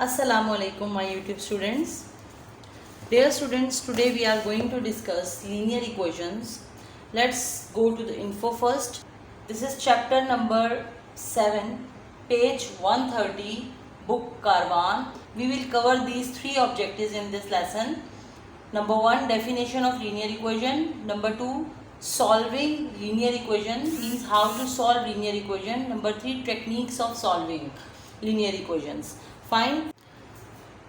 Assalamu alaikum my YouTube students. Dear students, today we are going to discuss linear equations. Let's go to the info first. This is chapter number 7, page 130, book Karwan. We will cover these three objectives in this lesson. Number 1, definition of linear equation. Number 2, solving linear equation, means how to solve linear equation. Number 3, techniques of solving linear equations. Fine.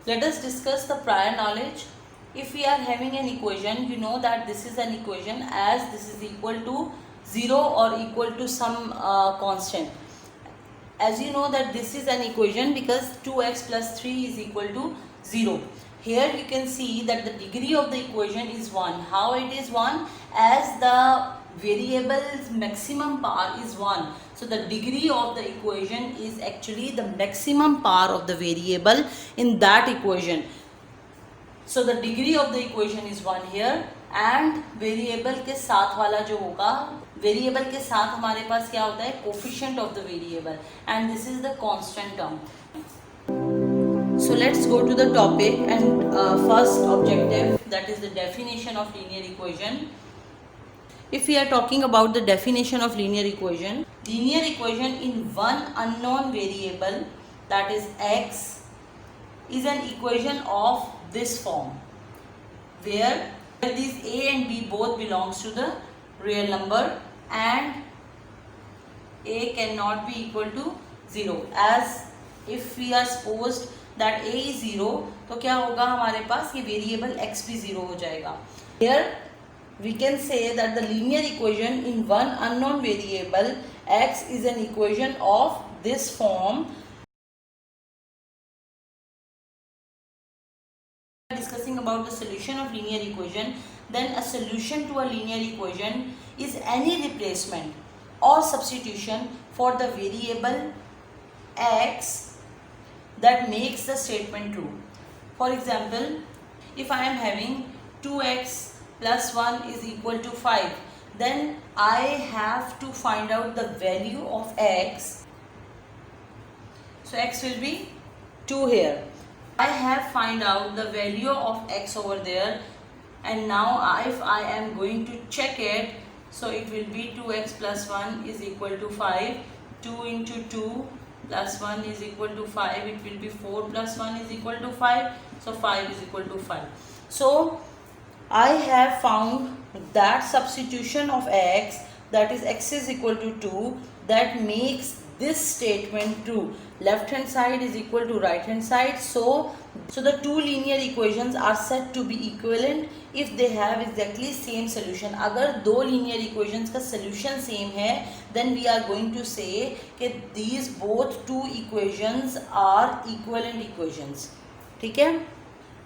Let us discuss the prior knowledge. If we are having an equation, you know that this is an equation as this is equal to 0 or equal to some constant. As you know that this is an equation because 2x plus 3 is equal to 0. Here you can see that the degree of the equation is 1. How it is 1? As the variable's maximum power is 1. So the degree of the equation is actually the maximum power of the variable in that equation. So the degree of the equation is 1 here and variable के साथ वाला जो होगा, variable के साथ हमारे पास क्या होता है, coefficient of the variable, and this is the constant term. So let's go to the topic and first objective, that is the definition of linear equation. If we are talking about the definition of linear equation in one unknown variable, that is x, is an equation of this form, where these a and b both belongs to the real number and a cannot be equal to 0. As if we are supposed that a is 0, तो क्या होगा हमारे पास, ये variable x भी 0 हो जाएगा. Here we can say that the linear equation in one unknown variable x is an equation of this form. Discussing about the solution of linear equation, then a solution to a linear equation is any replacement or substitution for the variable x that makes the statement true. For example, if I am having 2x plus 1 is equal to 5, then I have to find out the value of x. So x will be 2 here. I have find out the value of x over there, and now if I am going to check it, so it will be 2x plus 1 is equal to 5. 2 into 2 plus 1 is equal to 5. It will be 4 plus 1 is equal to 5. So 5 is equal to 5. So I have found that substitution of x, that is x is equal to 2, that makes this statement true. Left hand side is equal to right hand side. So the two linear equations are said to be equivalent if they have exactly same solution. अगर दो linear equations का solution same है, then we are going to say that these both two equations are equivalent equations. ठीक है?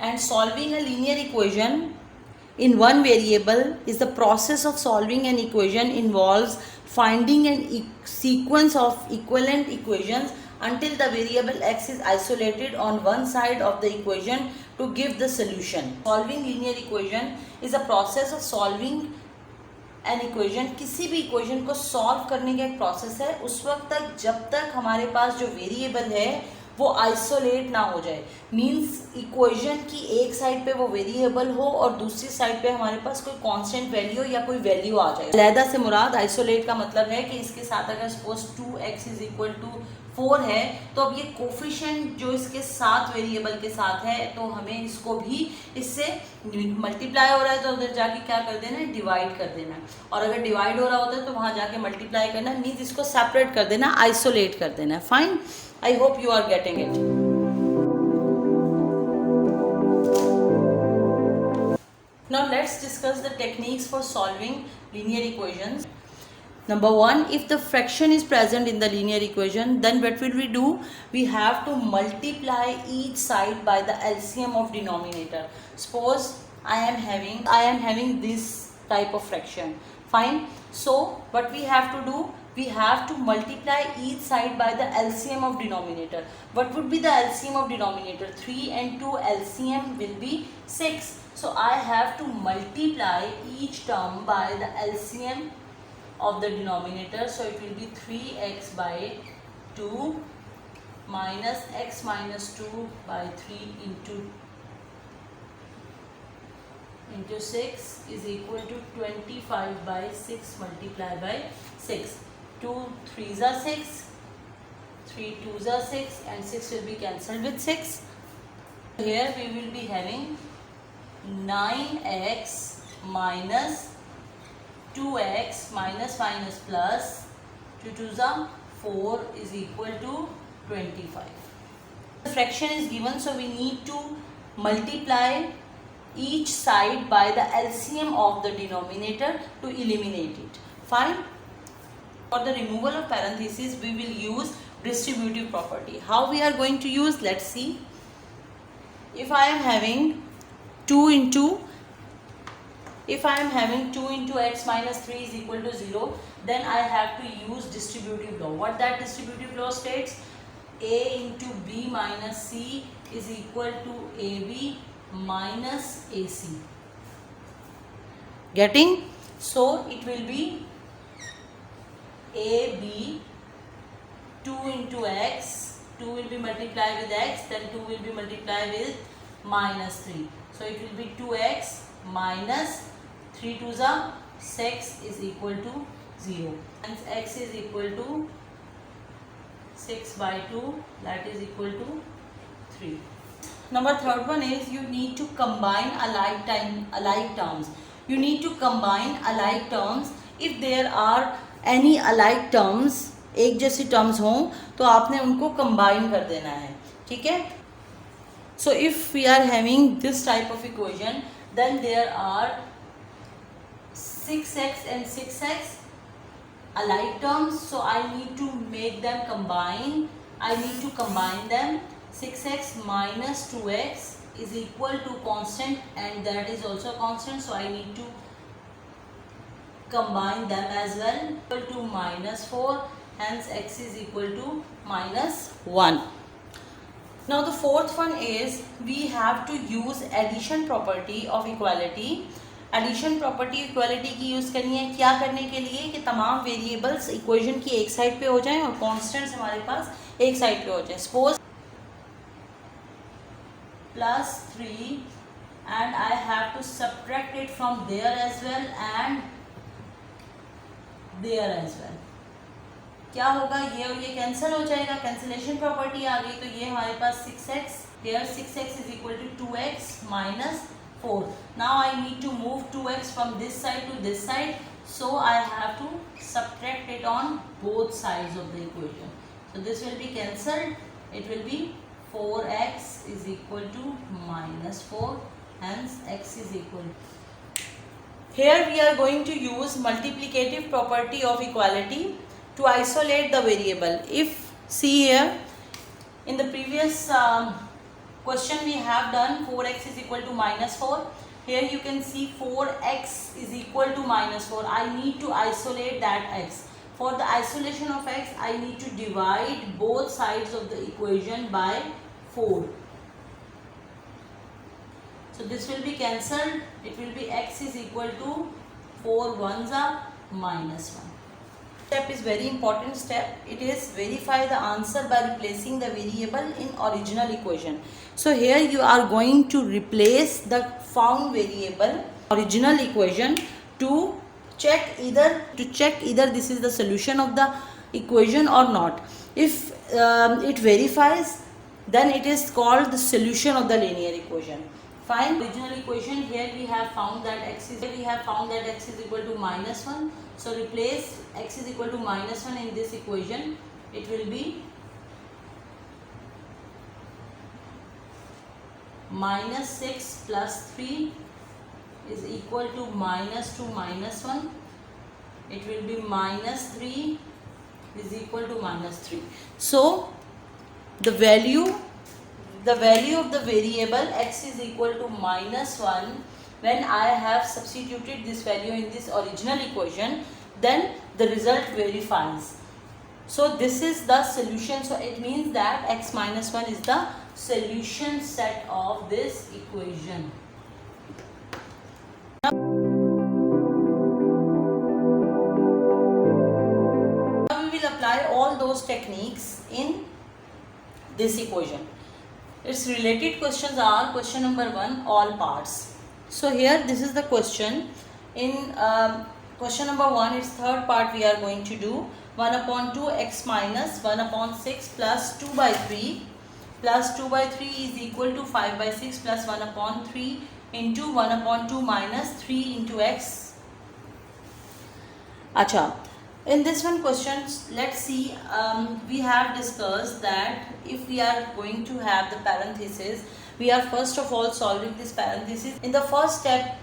And solving a linear equation in one variable is the process of solving an equation involves finding a sequence of equivalent equations until the variable x is isolated on one side of the equation to give the solution. Solving linear equation is a process of solving an equation. किसी भी equation को solve करने का एक process है उस वक्त तक जब तक हमारे पास जो variable है वो आइसोलेट ना हो जाए. मीन्स इक्वेशन की एक साइड पे वो वेरिएबल हो और दूसरी साइड पे हमारे पास कोई कांस्टेंट वैल्यू या कोई वैल्यू आ जाए. अलहदा से मुराद आइसोलेट का मतलब है कि इसके साथ अगर suppose 2x is equal to 4 है, तो अब ये कोफिशिएंट जो इसके साथ वेरिएबल के साथ है, तो हमें इसको भी इससे मल्टीप्लाई हो रहा है तो उधर जाके क्या कर देना है, डिवाइड कर देना है. और अगर डिवाइड हो रहा होता है तो वहाँ जाके मल्टीप्लाई करना है, मीन्स इसको सेपरेट कर देना, आइसोलेट कर देना है. Fine. I hope you are getting it. Now let's discuss the techniques for solving linear equations. Number 1, if the fraction is present in the linear equation, then what will we do? We have to multiply each side by the LCM of denominator. Suppose I am having this type of fraction. Fine. So what we have to do? We have to multiply each side by the LCM of denominator. What would be the LCM of denominator? 3 and 2 LCM will be 6. So I have to multiply each term by the LCM of the denominator. So it will be 3x by 2 minus x minus 2 by 3 into 6 is equal to 25 by 6 multiplied by 6. 2 3s are 6, 3 2s are 6, and 6 will be cancelled with 6. Here we will be having 9x minus 2x minus minus plus 2 2s are 4 is equal to 25. The fraction is given, so we need to multiply each side by the LCM of the denominator to eliminate it. Fine. For the removal of parentheses, we will use distributive property. How we are going to use? Let's see. If I am having 2 into x minus 3 is equal to 0, then I have to use distributive law. What that distributive law states? A into b minus c is equal to ab minus ac. Getting? So it will be ab 2 into x, 2 will be multiplied with x, then 2 will be multiplied with minus 3. So it will be 2x minus 3 2s are 6 is equal to 0. Hence x is equal to 6 by 2, that is equal to 3. Number third one is you need to combine alike terms. You need to combine alike terms. If there are any alike terms, एक जैसी terms हों तो आपने उनको combine कर देना है. ठीक है? So if we are having this type of equation, then there are 6x and 6x alike terms, so I need to make them combine. I need to combine them. 6x minus 2x is equal to constant, and that is also constant, so I need to combine them as well. Equal to minus 4, hence x is equal to minus 1. Now the fourth one is we have to use addition property of equality. Addition property equality की use करनी है. क्या करने के लिए? कि तमाम variables equation की एक साइड पे हो जाएं और कॉन्स्टेंट्स हमारे पास एक साइड पे हो जाएं. Suppose plus 3 and I have to subtract it from there as well and there as well. क्या होगा? ये और ये कैंसिल हो जाएगा. कैंसिलेशन प्रॉपर्टी आ गई, तो ये हमारे पास 6x, here 6x is equal to 2x minus 4. Now I need to move 2x from this side to this side, so I have to subtract it on both sides of the equation. So this will be cancelled. It will be 4x is equal to minus 4, hence x is equal. Here we are going to use multiplicative property of equality to isolate the variable. If see here in the previous question we have done 4x is equal to minus 4. Here you can see 4x is equal to minus 4. I need to isolate that x. For the isolation of x, I need to divide both sides of the equation by 4. So this will be cancelled. It will be x is equal to 4 ones are minus 1. Step is very important step. It is verify the answer by replacing the variable in original equation. So here you are going to replace the found variable original equation to check either this is the solution of the equation or not. If it verifies, then it is called the solution of the linear equation. Find original equation. Here we have found that x is equal to minus 1. So replace x is equal to minus 1 in this equation. It will be minus 6 plus 3 is equal to minus 2 minus 1. It will be minus 3 is equal to minus 3. So the value of the variable x is equal to minus 1, when I have substituted this value in this original equation, then the result verifies. So this is the solution. So it means that x minus 1 is the solution set of this equation. Now we will apply all those techniques in this equation. Its related questions are question number 1, all parts. So here this is the question. In question number 1, its third part we are going to do 1 upon 2 x minus 1 upon 6 plus 2 by 3 plus 2 by 3 is equal to 5 by 6 plus 1 upon 3 into 1 upon 2 minus 3 into x. Acha. In this one questions, let's see, we have discussed that if we are going to have the parenthesis, we are first of all solving this parenthesis. In the first step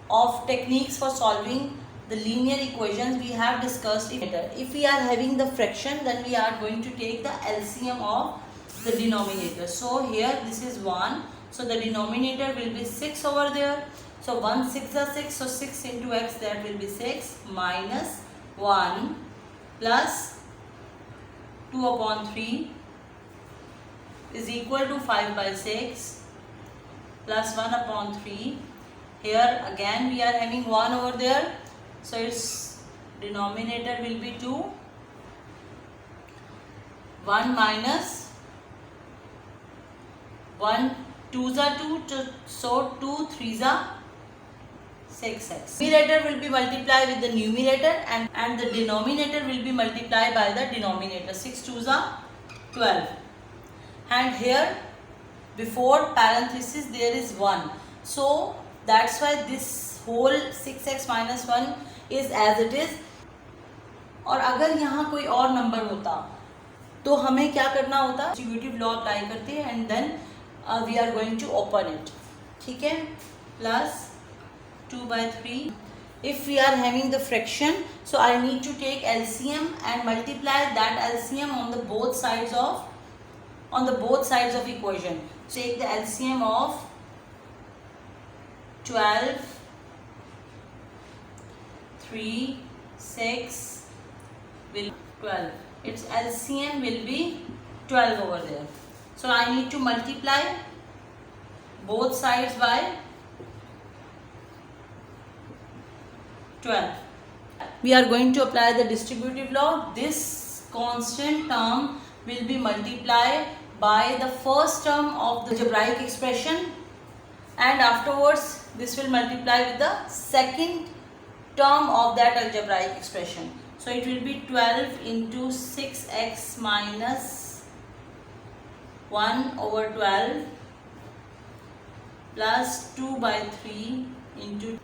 of techniques for solving the linear equations, we have discussed if we are having the fraction, then we are going to take the LCM of the denominator. So here this is 1, so the denominator will be 6 over there. So 1 6 are 6, so 6 into x, that will be 6 minus 1 plus 2 upon 3 is equal to 5 by 6 plus 1 upon 3. Here again we are having 1 over there, so its denominator will be 2. 1 minus 1 2s are 2, so 2 3s are 6x. Numerator will be multiplied with the numerator and the denominator will be multiplied by the denominator. 6 2s are 12. And here before parenthesis there is 1. So that's why this whole 6x minus 1 is as it is. और अगर यहाँ कोई और number होता तो हमें क्या करना होता, डिस्ट्रीब्यूटिव लॉ अप्लाई करते हैं and then we are going to open it. ठीक है, plus 2 by 3. If we are having the fraction, so I need to take LCM and multiply that LCM on the both sides of equation. Take the LCM of 12, 3, 6 will 12. Its LCM will be 12 over there. So I need to multiply both sides by 12. We are going to apply the distributive law. This constant term will be multiplied by the first term of the algebraic expression, and afterwards this will multiply with the second term of that algebraic expression. So it will be 12 into 6x minus 1 over 12 plus 2 by 3 into,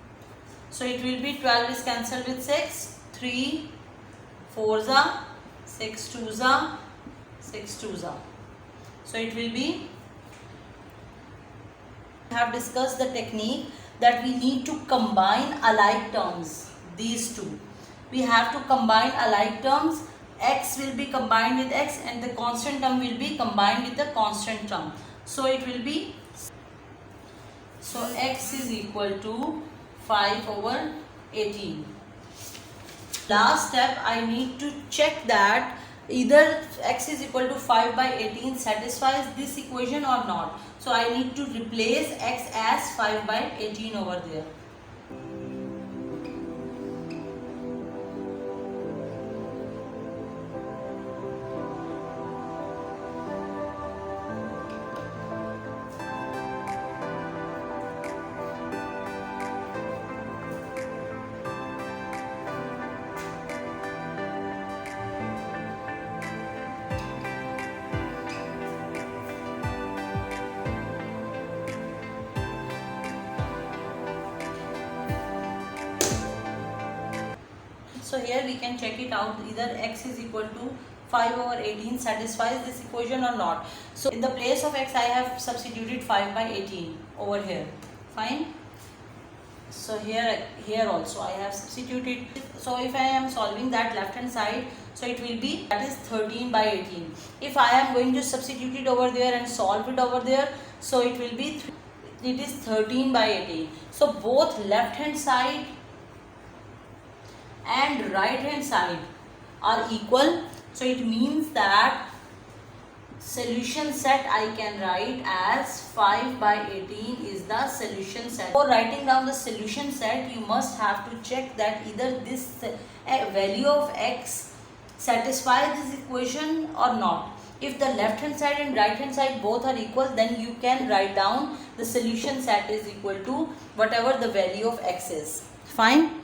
so it will be 12 is cancelled with 6, 3 4s are, 6 2s are, 6 2s are. So it will be, we have discussed the technique that we need to combine alike terms, these two. We have to combine alike terms, x will be combined with x and the constant term will be combined with the constant term. So it will be, so x is equal to 5 over 18. Last step, I need to check that either x is equal to 5 by 18 satisfies this equation or not. So I need to replace x as 5 by 18 over there. So here we can check it out, either x is equal to 5 over 18 satisfies this equation or not. So in the place of x I have substituted 5 by 18 over here. Fine. So here also I have substituted. So if I am solving that left hand side, so it will be, that is 13 by 18. If I am going to substitute it over there and solve it over there, so it will be, it is 13 by 18. So both left hand side and right hand side are equal. So it means that solution set I can write as 5 by 18 is the solution set. For writing down the solution set, you must have to check that either this value of x satisfies this equation or not. if the left hand side and right hand side both are equal, then you can write down the solution set is equal to whatever the value of x is. Fine.